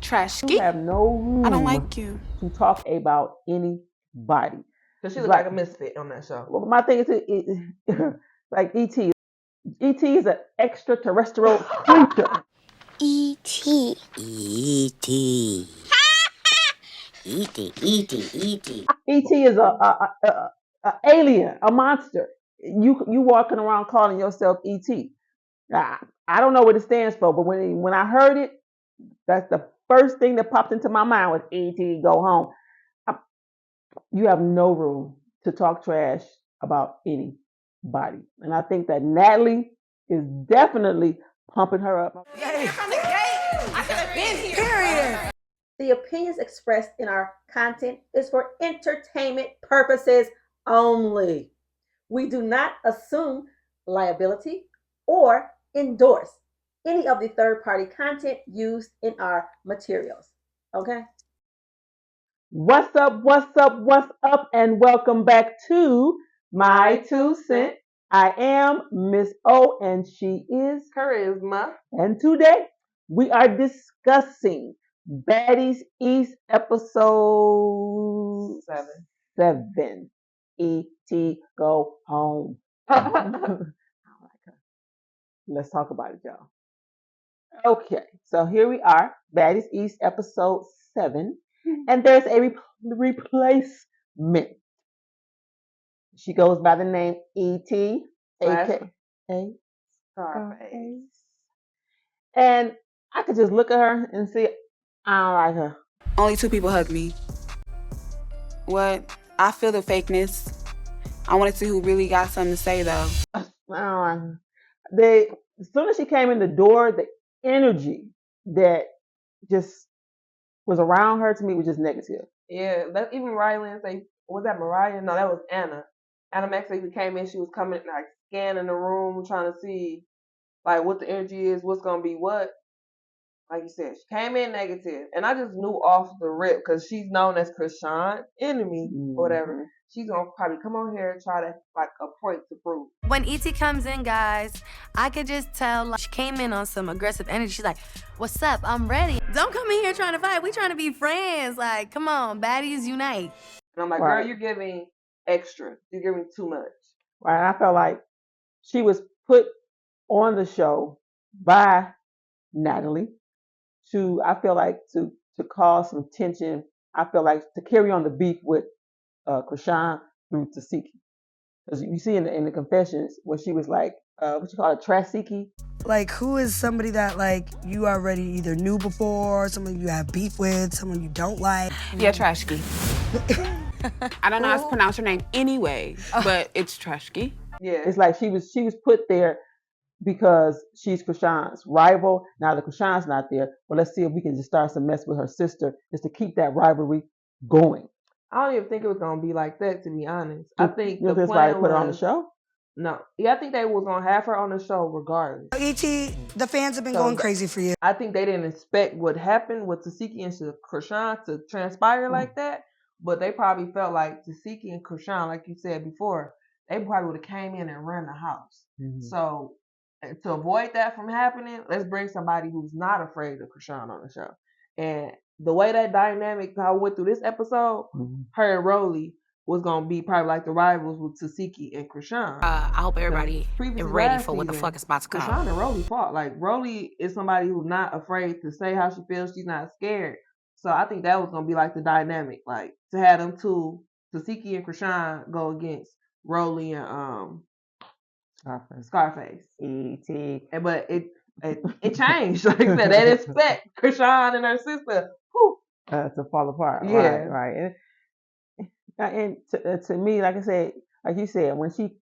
Trashky. You have no room I don't like you. to talk about anybody. Cause she looked like a misfit on that show. Well, my thing is, like E.T. E.T. is an extraterrestrial creature. E.T. E.T. E.T. E.T. E.T. E.T. is a alien, a monster. You walking around calling yourself E.T. I don't know what it stands for, but when I heard it, that's the first thing that popped into my mind was E.T. Go home. You have no room to talk trash about anybody, and I think that Natalie is definitely pumping her up. From the gate, I could have been here. Period. The opinions expressed in our content is for entertainment purposes only. We do not assume liability or endorse any of the third-party content used in our materials. Okay? What's up, and welcome back to My 2 Cent. I am Miss O, and she is Charisma. And today we are discussing Baddies East episode 7. E.T. Go home. Let's talk about it, y'all. Okay, so here we are, Baddies East episode 7, and there's a replacement. She goes by the name E.T., aka Scarface. And I could just look at her and see, I don't like her. Only 2 people hug me. What? I feel the fakeness. I want to see who really got something to say, though. I don't like her. As soon as she came in the door, the energy that just was around her to me was just negative. Yeah, even Riley and say, was that Mariah? No, that was Anna. Anna Max came in, she was coming like scanning the room, trying to see like what the energy is, what's gonna be what. Like you said, she came in negative, and I just knew off the rip because she's known as Krishan's enemy or whatever. She's gonna probably come on here and try to like a point to prove. When E.T. comes in, guys, I could just tell like, she came in on some aggressive energy. She's like, "What's up? I'm ready. Don't come in here trying to fight. We trying to be friends. Like, come on, baddies unite." And I'm like, girl, you're giving extra. You're giving too much. Right. I felt like she was put on the show by Natalie to cause some tension. I feel like to carry on the beef with Krishan through Tasiki. Because you see in the confessions where she was like, what you call it, Trasiki? Like, who is somebody that, like, you already either knew before, someone you have beef with, someone you don't like? Yeah, Trashky. I don't know how to pronounce her name anyway, but it's Trashky. Yeah. It's like she was put there because she's Krishan's rival. Now that Krishan's not there, well, let's see if we can just start some mess with her sister just to keep that rivalry going. I don't even think it was gonna be like that, to be honest. I think the plan why they put her on the show. No, yeah, I think they was gonna have her on the show regardless. E.T., the fans have been going crazy for you. I think they didn't expect what happened with Tasiki and Krishan to transpire like that, but they probably felt like Tasiki and Krishan, like you said before, they probably would have came in and ran the house. So to avoid that from happening, let's bring somebody who's not afraid of Krishan on the show. And the way that dynamic how went through this episode, her and Rolly was gonna be probably like the rivals with Tasiki and Krishan. I hope everybody is ready for what the fuck is about to come. Krishan and Rolly fought. Like Rolly is somebody who's not afraid to say how she feels. She's not scared. So I think that was gonna be like the dynamic, like to have them two, Tasiki and Krishan, go against Rolly and Scarface. E.T. But it changed. Like I said, they didn't expect Krishan and her sister to fall apart. Yeah, right. And to me, like I said, like you said, when she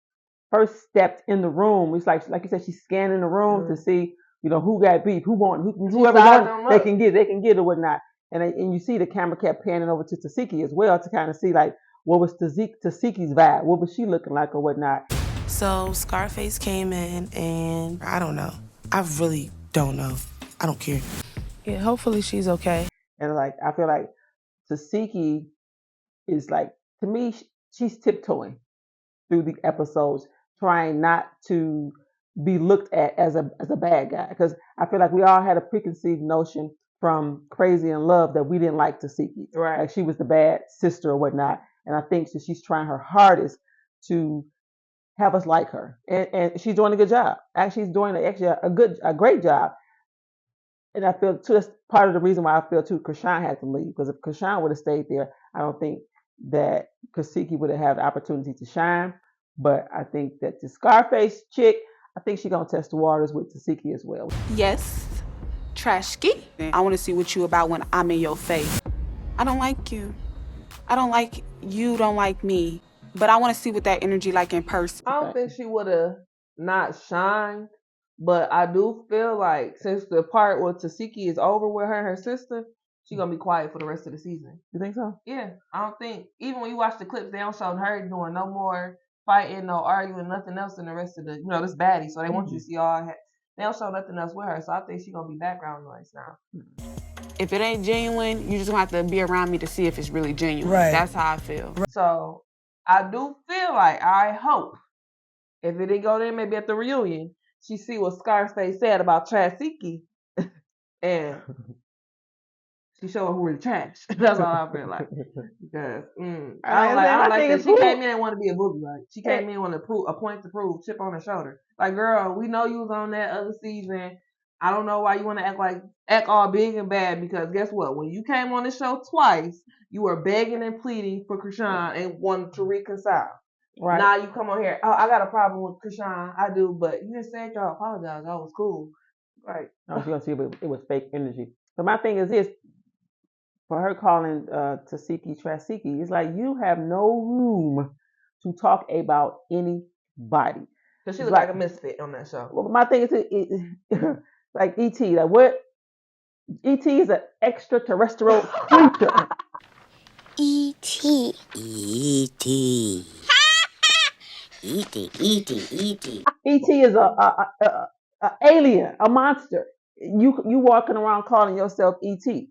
first stepped in the room, it's like you said, she's scanning the room to see, who got beef, whoever won, they can get or whatnot. And you see the camera kept panning over to Tasiki as well to kind of see like what was Tasiki's vibe, what was she looking like or whatnot. So Scarface came in, and I don't know. I really don't know. I don't care. Yeah, hopefully she's okay. And like I feel like Tasiki is like, to me, she's tiptoeing through the episodes, trying not to be looked at as a bad guy. Because I feel like we all had a preconceived notion from Crazy in Love that we didn't like Tasiki. Right. Like she was the bad sister or whatnot. And I think that she's trying her hardest to have us like her. And she's doing a good job. Actually, she's doing a great job. And I feel too, that's part of the reason why I feel too Krishan had to leave. Because if Krishan would have stayed there, I don't think that Tasiki would have had the opportunity to shine. But I think that the Scarface chick, I think she's gonna test the waters with Tasiki as well. Yes, Trashki. I want to see what you about when I'm in your face. I don't like you. I don't like you. Don't like me. But I want to see what that energy like in person. I don't think she would have not shined, but I do feel like since the part where Tasiki is over with her and her sister, she's gonna be quiet for the rest of the season. You think so? Yeah, I don't think even when you watch the clips, they don't show her doing no more fighting, no arguing, nothing else in the rest of the this baddie. So they want you to see all. They don't show nothing else with her, so I think she's gonna be background noise now. If it ain't genuine, you just gonna have to be around me to see if it's really genuine. Right. That's how I feel. So I do feel like I hope if it didn't go there, maybe at the reunion, she see what Scarface said about Trasiki, and she show her who really trash. That's all I feel like. Because I don't like that. She came in and wanted to be a boogie. Like she came in wanted to prove a point to prove, chip on her shoulder. Like, girl, we know you was on that other season. I don't know why you want to act all big and bad, because guess what? When you came on the show twice, you were begging and pleading for Krishan and wanted to reconcile. Right. Now you come on here, oh, I got a problem with Krishan. I do, but you just said y'all apologize. That was cool. Right. I was going to see if it was fake energy. But my thing is this, for her calling Tasiki Trasiki, it's like you have no room to talk about anybody. Because she looked like a misfit on that show. Well, my thing is, like E.T., like what? E.T. is an extraterrestrial creature. E.T. E.T. E.T. E.T. E.T. E.T. is a alien, a monster. You walking around calling yourself E.T.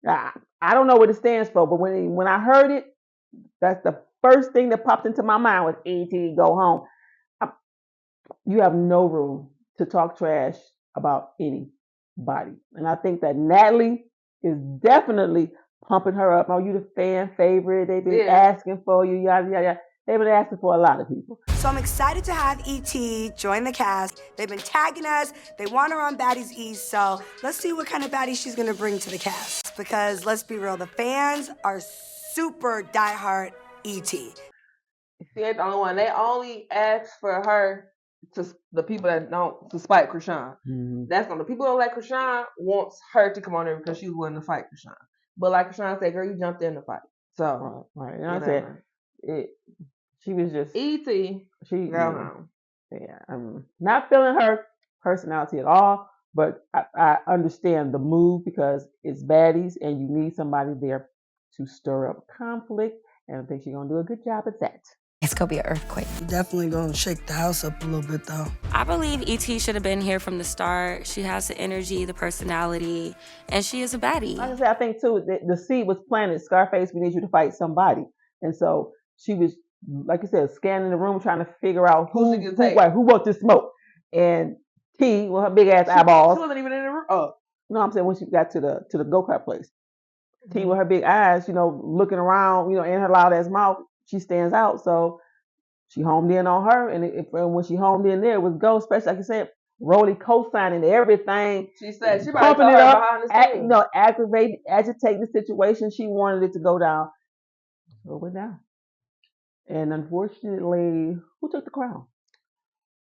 I don't know what it stands for, but when I heard it, that's the first thing that popped into my mind was E.T. go home. You have no room to talk trash about anybody. And I think that Natalie is definitely pumping her up. Oh, you the fan favorite. They've been asking for you, yada, yada, yada. They've been asking for a lot of people. So I'm excited to have E.T. join the cast. They've been tagging us. They want her on Baddies East. So let's see what kind of baddie she's going to bring to the cast. Because let's be real, the fans are super diehard E.T. She ain't the only one. They only ask for her to the people that don't to spite Krishan. Mm-hmm. That's on the people who don't like Krishan wants her to come on there because she was willing to fight Krishan. But like Krishan said, girl, you jumped in the fight. So right. And I said she was just E.T. I'm not feeling her personality at all, but I understand the move because it's baddies and you need somebody there to stir up conflict, and I think she's gonna do a good job at that. It's gonna be an earthquake. Definitely gonna shake the house up a little bit though. I believe E.T. should have been here from the start. She has the energy, the personality, and she is a baddie. Like I said, I think too, the seed was planted. Scarface, we need you to fight somebody. And so she was, like you said, scanning the room trying to figure out who wants this smoke. And T, with her big ass eyeballs. She wasn't even in the room. Oh. No, I'm saying when she got to the go-kart place. T with her big eyes, looking around, in her loud ass mouth, she stands out. So she homed in on her, and when she homed in there, it was go. Especially like you said, Rolly co-signing everything. She said she pumping it up, behind the scenes. agitating the situation. She wanted it to go down, so it went down. And unfortunately, who took the crown?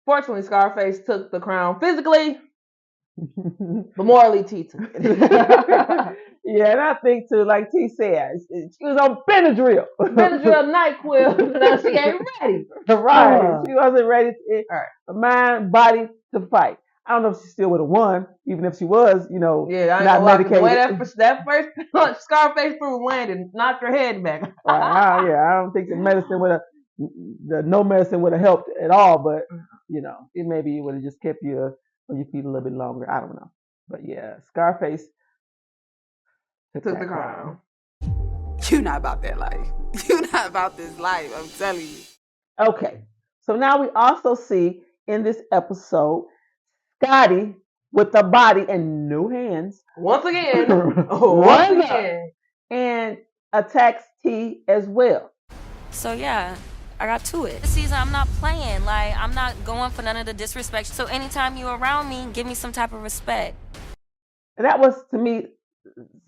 Fortunately, Scarface took the crown physically, but morally T took it. Yeah, and I think too, like T said, she was on Benadryl. Benadryl NyQuil. Now she ain't ready. Right. She wasn't ready to mind, body to fight. I don't know if she still would have won, even if she was, not medicated. The way that first punch Scarface threw landed, knocked her head back. I don't think no medicine would have helped at all, but it maybe would have just kept you on your feet a little bit longer. I don't know. But yeah, Scarface took the crown. You not about that life. You not about this life, I'm telling you. Okay, so now we also see in this episode Scotty with a body and no hands. Once again, Runs up and attacks T as well. So yeah, I got to it. This season, I'm not playing. Like, I'm not going for none of the disrespect. So anytime you around me, give me some type of respect. And that was, to me,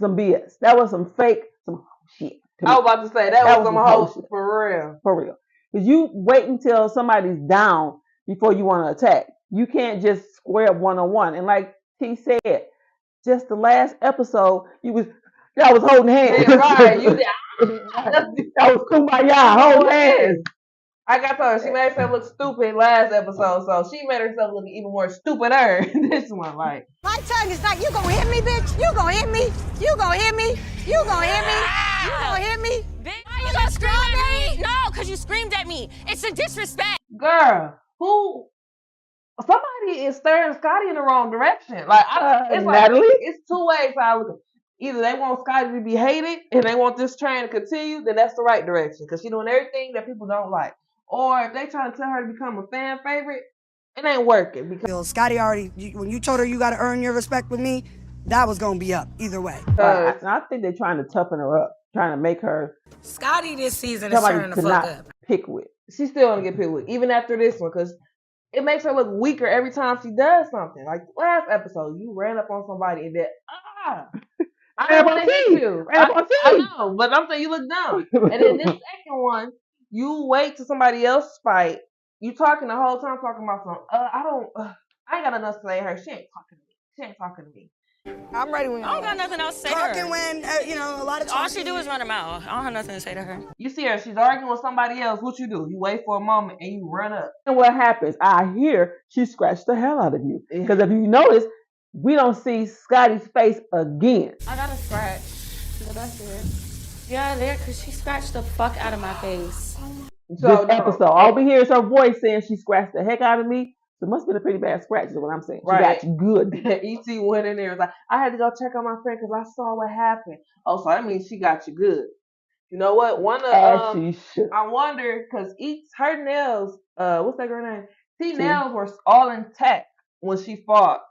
some BS. That was some fake, some shit. I was about to say, that was some whole for real. For real. Because you wait until somebody's down before you want to attack. You can't just square up one-on-one. And like T said, just the last episode, y'all was holding hands. Yeah, right. That was kumbaya, holding hands. I got told she made herself look stupid last episode, so she made herself look even more stupider this one. Like, My tongue is like, you gonna hit me, bitch? You gonna hit me? You gonna hit me? You gonna hit me? You gonna hit me? Bitch, why you gonna scream at me? No, because you screamed at me. It's a disrespect. girl, somebody is staring Scotty in the wrong direction. Like, it's like, Natalie? it's two ways I look at it. Either they want Scotty to be hated and they want this train to continue, then that's the right direction because she's doing everything that people don't like. Or if they trying to tell her to become a fan favorite, it ain't working. Because Scotty already, when you told her you gotta earn your respect with me, that was gonna be up either way. I think they're trying to toughen her up, trying to make her Scotty this season is turning the fuck up. Pick with. She's still gonna get picked with, even after this one, because it makes her look weaker every time she does something. Like last episode, you ran up on somebody and then I ran want to hit you. I know, but I'm saying you look dumb. And then this second one, you wait till somebody else fight. You talking the whole time talking about some. I ain't got enough to say to her. She ain't talking to me. I'm ready when you I don't got nothing else to say to her. Talking when, a lot of All she do is run her mouth. I don't have nothing to say to her. You see her, she's arguing with somebody else. What you do? You wait for a moment and you run up. And what happens? I hear she scratched the hell out of you. Because if you notice, we don't see Scotty's face again. I got a scratch. The best of it. Yeah, there, because she scratched the fuck out of my face. This episode, all we hear is her voice saying she scratched the heck out of me. So it must have been a pretty bad scratch, is what I'm saying. She got you good. E.T. went in there and was like, I had to go check on my friend because I saw what happened. Oh, so that means she got you good. You know what? I wonder, because her nails, what's that girl name? T nails were all intact when she fought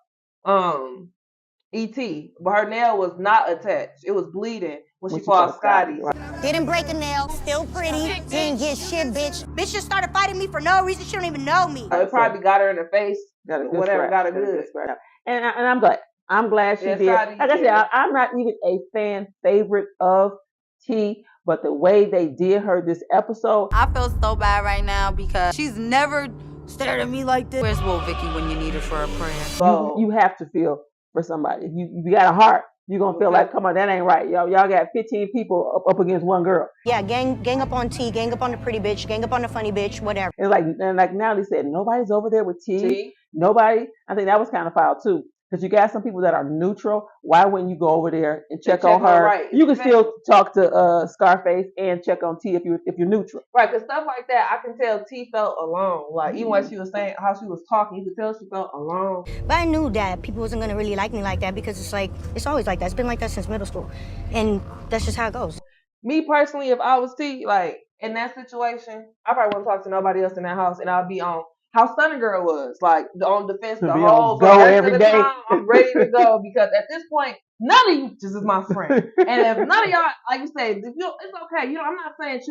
E.T. But her nail was not attached. It was bleeding when she fought Scotty. Didn't break a nail, still pretty, didn't get shit, bitch. Bitch just started fighting me for no reason. She don't even know me. It probably got her in the face. Got her good. And I'm glad. I'm glad she did. Like I said, I'm not even a fan favorite of T, but the way they did her this episode. I feel so bad right now because she's never stared at me like this. Where's Will Vicky when you need her for a prayer? You have to feel for somebody. If you got a heart, you're going to feel like, come on, that ain't right. Y'all got 15 people up against one girl. Yeah, gang up on T, gang up on the pretty bitch, gang up on the funny bitch, whatever. It's like Natalie said, nobody's over there with T. Nobody. I think that was kind of foul too. Because you got some people that are neutral. Why wouldn't you go over there and check on her? Right. You can still talk to Scarface and check on T if you're neutral. Right, because stuff like that, I can tell T felt alone. Like, even when she was saying how she was talking, you could tell she felt alone. But I knew that people wasn't going to really like me like that because it's always like that. It's been like that since middle school. And that's just how it goes. Me personally, if I was T, like, in that situation, I probably wouldn't talk to nobody else in that house, and I'll be on how Stunning Girl was, like, on defense the whole go every day. Time, I'm ready to go because at this point, none of you just is my friend. And if none of y'all, like you say, it's okay. I'm not saying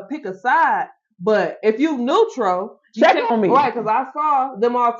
pick a side, but if you neutral, check on me. Right, because I saw them all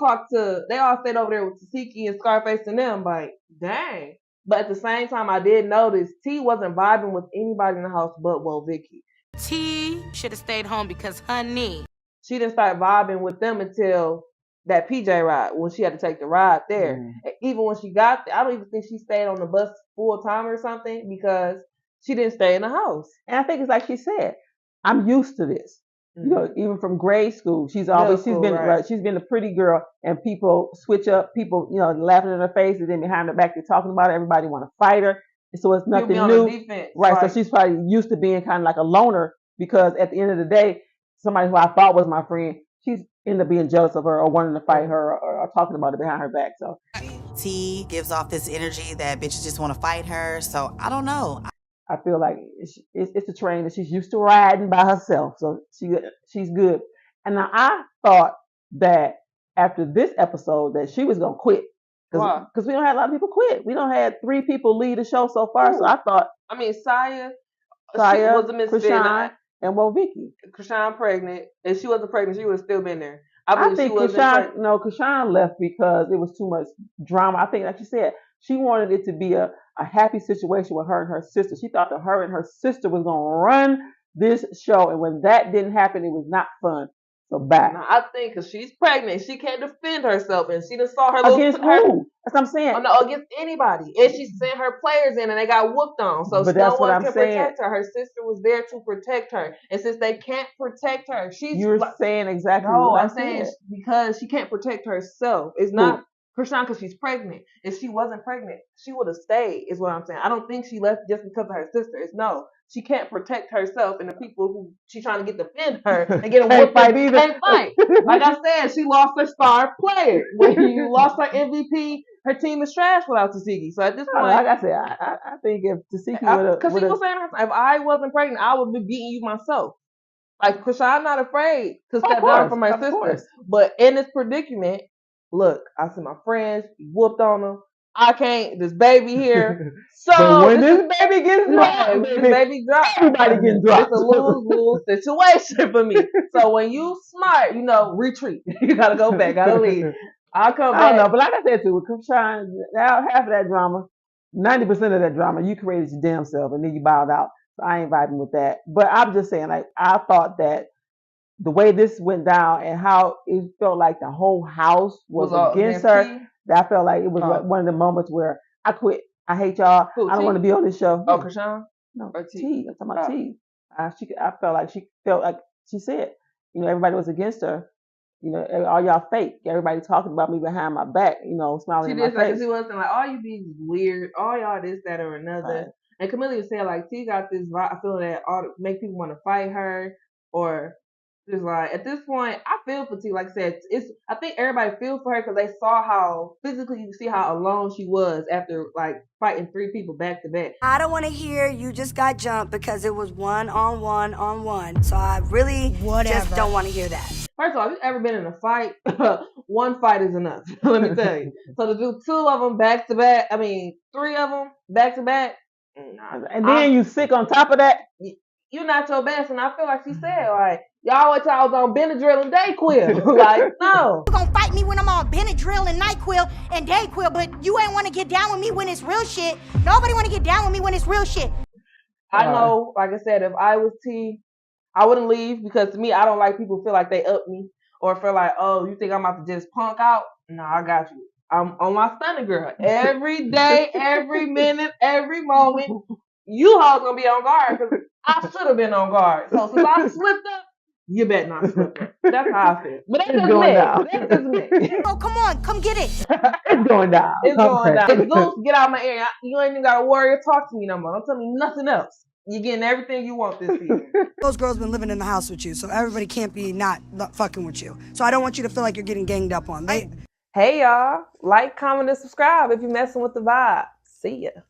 they all stayed over there with Tasiki and Scarface and them, like, dang. But at the same time, I did notice T wasn't vibing with anybody in the house but Vicky. T should have stayed home because honey. She didn't start vibing with them until that PJ ride, when she had to take the ride there. And even when she got there, I don't even think she stayed on the bus full time or something because she didn't stay in the house. And I think it's like she said, I'm used to this. You know, even from grade school, she's been the pretty girl, and people switch up, people, laughing in her face, and then behind her back they're talking about her. Everybody want to fight her. And so it's nothing new. Right. So she's probably used to being kind of like a loner because at the end of the day, somebody who I thought was my friend, she's ended up being jealous of her or wanting to fight her or talking about it behind her back. So T gives off this energy that bitches just want to fight her. So I don't know. I feel like it's a train that she's used to riding by herself. So she's good. And now I thought that after this episode that she was going to quit. Because we don't have a lot of people quit. We don't have 3 people lead the show so far. So I thought. I mean, Saya she was a misfit. Krishan, and Vicky. Krishan pregnant. If she wasn't pregnant, she would have still been there. I think Krishan left because it was too much drama. I think, like you said, she wanted it to be a happy situation with her and her sister. She thought that her and her sister was going to run this show. And when that didn't happen, it was not fun. So bad. Now, I think because she's pregnant, she can't defend herself, and she just saw her against who? That's what I'm saying. Oh, no, against anybody, and she sent her players in, and they got whooped on. So no one can protect her. Her sister was there to protect her, and since they can't protect her, You're saying exactly. No, what I'm saying because she can't protect herself. It's not Krishan because she's pregnant. If she wasn't pregnant, she would have stayed. Is what I'm saying. I don't think she left just because of her sister. It's no. She can't protect herself, and the people who she's trying to get defend her and get a whooped can't fight. Like I said, she lost her star player. When you lost her MVP, her team is trash without Tasiki. So at this point, like I said, I think if Tasiki would have, because she was saying, if I wasn't pregnant, I would be beating you myself. Like Krishan, I'm not afraid to step down from my sister. Course. But in this predicament, look, I see my friends whooped on them. I can't. This baby here. So when this baby gets dropped, this baby dropped. Everybody getting dropped. It's a lose-lose situation for me. So when you smart, retreat. You gotta go back. Gotta leave. I'll come back. I don't know, but like I said too, with Krishan, now half of that drama, 90% of that drama, you created your damn self, and then you bowed out. So I ain't vibing with that. But I'm just saying, like, I thought that the way this went down and how it felt like the whole house was against her. I felt like it was like one of the moments where I quit. I hate y'all. I don't want to be on this show. Oh, Krishan? No, T. I'm talking about T. I felt like she said, everybody was against her. All y'all fake. Everybody talking about me behind my back. Smiling in my face. She wasn't like, all you be weird. All y'all this, that, or another. Right. And Camilla said, like, T got this feeling that make people want to fight her, or just like at this point, I feel for T. Like I said, I think everybody feels for her because they saw how physically you see how alone she was after like fighting 3 people back to back. I don't want to hear you just got jumped because it was 1-on-1. So I really just don't want to hear that. First of all, if you've ever been in a fight, one fight is enough. Let me tell you. So to do 2 of them back to back, 3 of them back to back, and then you sick on top of that. You're not your best, and I feel like she said, like, y'all wait till I was on Benadryl and Dayquil. Like, no. You gonna fight me when I'm on Benadryl and NyQuil and Dayquil, but you ain't want to get down with me when it's real shit. Nobody want to get down with me when it's real shit. I know, like I said, if I was T, I wouldn't leave because to me, I don't like people feel like they up me or feel like, oh, you think I'm about to just punk out? No, I got you. I'm on my stunning girl. Every day, every minute, every moment, you hoes gonna be on guard because I should have been on guard. So since I slipped up, you better not slip up. That's how I feel. But that's just me. That's just me. Oh, come on, come get it. It's going down. It's going down. It's Zeus, get out of my area. You ain't even got to worry or talk to me no more. Don't tell me nothing else. You're getting everything you want this season. Those girls been living in the house with you, so everybody can't be not fucking with you. So I don't want you to feel like you're getting ganged up on. Hey, y'all. Like, comment, and subscribe if you're messing with the vibe. See ya.